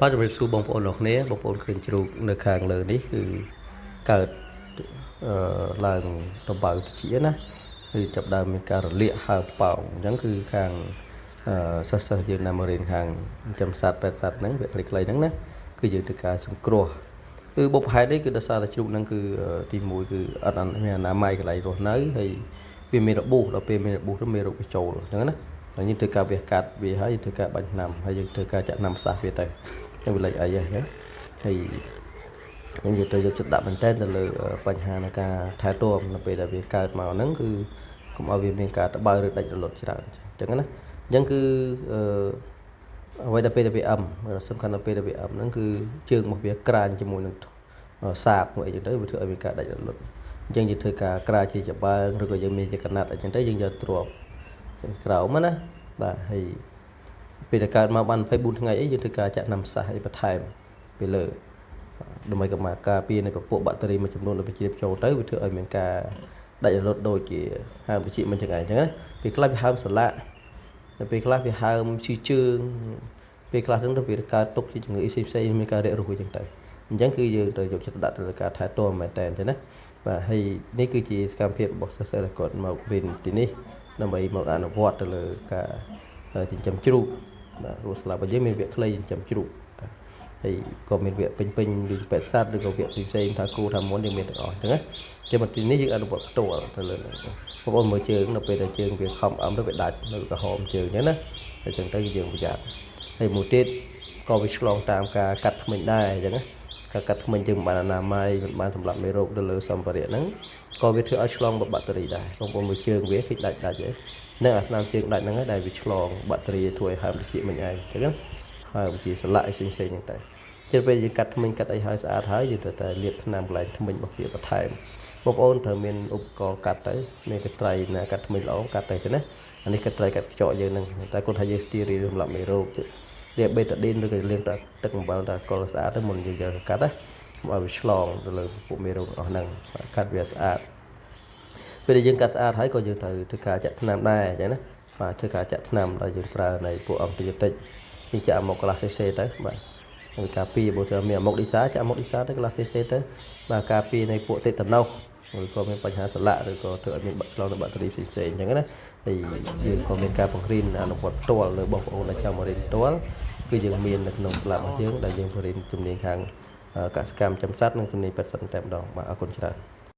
បាទជំរាបសួរបងប្អូនលោកគ្នាបងប្អូនឃើញជ្រូកនៅខាងលើនេះគឺកើតឡើងដំបៅតិចណាគឺចាប់ដើមមានការរលាកហើប៉ោងអញ្ចឹងគឺខាងសិស្សយើងណាមករៀនខាងចំសัตว์ពេទ្យសัตว์ហ្នឹងវាខ្លីៗហ្នឹងណាគឺយើងធ្វើការសង្គ្រោះគឺបុព្វហេតុនេះគឺដោយសារតែជ្រូកហ្នឹងគឺទី1គឺអត់មានអនាម័យកន្លែងរស់នៅហើយវាមានរបួសដល់ពេលមានរបួសទៅមានរោគវាចូលអញ្ចឹងណាហើយយើងធ្វើការវះកាត់វាហើយយើងធ្វើការបាញ់ថ្នាំហើយយើងធ្វើការចាក់ថ្នាំផ្សះវាទៅតែវាលេចអីហ្នឹងហើយយើងនិយាយទៅយកចិត្តដាក់មែនតើទៅលើបញ្ហានៃការថែទាំនៅពេលដែលវាកើតមកហ្នឹងគឺកុំឲ្យវាមានការត្បាល់ឬដាច់រលត់ច្រើនអញ្ចឹងណាអញ្ចឹងគឺអ្វីដែលពេលដែលវាសំខាន់ដល់ពេលដែលវាហ្នឹងគឺជើងរបស់វាក្រាញជាមួយនឹងសាបមួយអីចឹងទៅវាធ្វើឲ្យមានការដាច់រលត់អញ្ចឹងយើងធ្វើការក្រាជាច្បើងឬក៏យើងមានជាកណាត់អីចឹងទៅយើងយកទ្រាប់ក្រោមណាបាទហើយពេលដែលកើតមកបាន24ថ្ងៃអីយើងធ្វើការចាក់ថ្នាំផ្សះអីបន្ថែមពីលើដើម្បីកម្មាការពារនៃពពួកបាក់តេរីមួយចំនួនដែលជ្រាបចូលទៅវាធ្វើឲ្យមានការដាច់រលត់ដូចជាហើមតិចមិនចឹងឯងចឹងណាពេលខ្លះវាហើមសន្លាក់តែពេលខ្លះវាហើមឈឺជើងពេលខ្លះហ្នឹងទៅវាកើតទុកជាជំងឺអីផ្សេងៗមានការរាករូសអីចឹងទៅអញ្ចឹងគឺយើងត្រូវយកចិត្តដាក់ទៅលើការថែទាំមែនតើចឹងណាបាទហើយនេះគឺជាសកម្មភាពរបស់សិស្សដែលគាត់មករៀនទីនេះដើម្បីមកអនុវត្តទៅលើការចិញ្ចឹមជ្រូកបាទព្រោះស្លាប់របស់យើងមានវគ្គខ្លីចិញ្ចឹមជ្រូកហើយក៏មានវគ្គពេញដូចពេទ្យសត្វឬក៏វគ្គផ្សេងៗថាគ្រូថាមុនយើងមានទាំងអស់អញ្ចឹងណាចឹងមកទីនេះយើងអនុវត្តផ្ទាល់ទៅលើបងប្អូនមើលជើងនៅពេលដែលជើងវាខំទៅវាដាច់នៅក្រហមជើងអញ្ចឹងណាអញ្ចឹងទៅយើងប្រយ័ត្នហើយមួយទៀតក៏វាឆ្លងតាមការកាត់ធ្មេញដែរអញ្ចឹងណាការកាត់ធ្មេញយើងមិនបានអនាម័យមិនបានសម្លាប់មេរោគទៅលើសម្ភារៈហ្នឹងក៏វាធ្វើឲ្យឆ្លងបាក់តេរីដែរបងប្អូនមើលជើងវាឃើញដាច់ហើយនៅអាស្នាមជើងដាច់ហ្នឹងហើយដែលវាឆ្លងបាក់តេរីធ្វើឲ្យហើមតិចមិញឯងអញ្ចឹងហើយវាជាសន្លាក់ផ្សេងៗហ្នឹងតែជិះពេលយើងកាត់ធ្មេញកាត់អីហើយស្អាតហើយយើងត្រូវតែលាបថ្នាំកន្លែងធ្មេញរបស់វាបន្ថែមបងប្អូនត្រូវមានឧបករណ៍កាត់ទៅមានកត្រៃណាកាត់ធ្មេញល្អកាត់ទៅទេណាអានេះកត្រៃកាត់ខ្ចក់យើងហ្នឹងតែគាត់ថាយើងស្ទីរីសម្រាប់មេរោគលាបបេតាឌីនឬក៏លាងទឹកអំបិលតែកលស្អាតទៅមុនយើងយកកាត់ណាឲ្យវាឆ្លងទៅលើពួកមេរោគអស់ហ្នឹងកាត់វាស្អាតពេលដែលយើងកាត់ស្អាតហើយក៏យើងត្រូវធ្វើការចាក់ថ្នាំដែរអញ្ចឹងណាបាទធ្វើការចាក់ថ្នាំដែលយើងប្រើនៃពួកអង់ទីប៊ីតិកយើងចាក់មកកន្លះសេសេទៅបាទហើយការពារបើថាមានអាម៉ុកឌីសាចាក់អាម៉ុកឌីសាទៅកន្លះសេសេទៅបាទការពារនៃពួកតេតាណូសឬក៏មានបញ្ហាសន្លាក់ឬក៏ធ្វើឲ្យមានឆ្លងនៅបាក់តេរីផ្សេងៗអញ្ចឹងណាហើយយើងក៏មានការបង្រៀនអនុវត្តផ្ទាល់លើបងប្អូនដែលចង់មករៀនផ្ទាល់គឺយើងមាននៅក្នុងស្លាបរបស់យើងដែលយើងរៀនជំនាញខាងកសិកម្មចំសត្វនិងជំនាញពេទ្យសត្វតែម្ដងបាទអរគុណច្រើន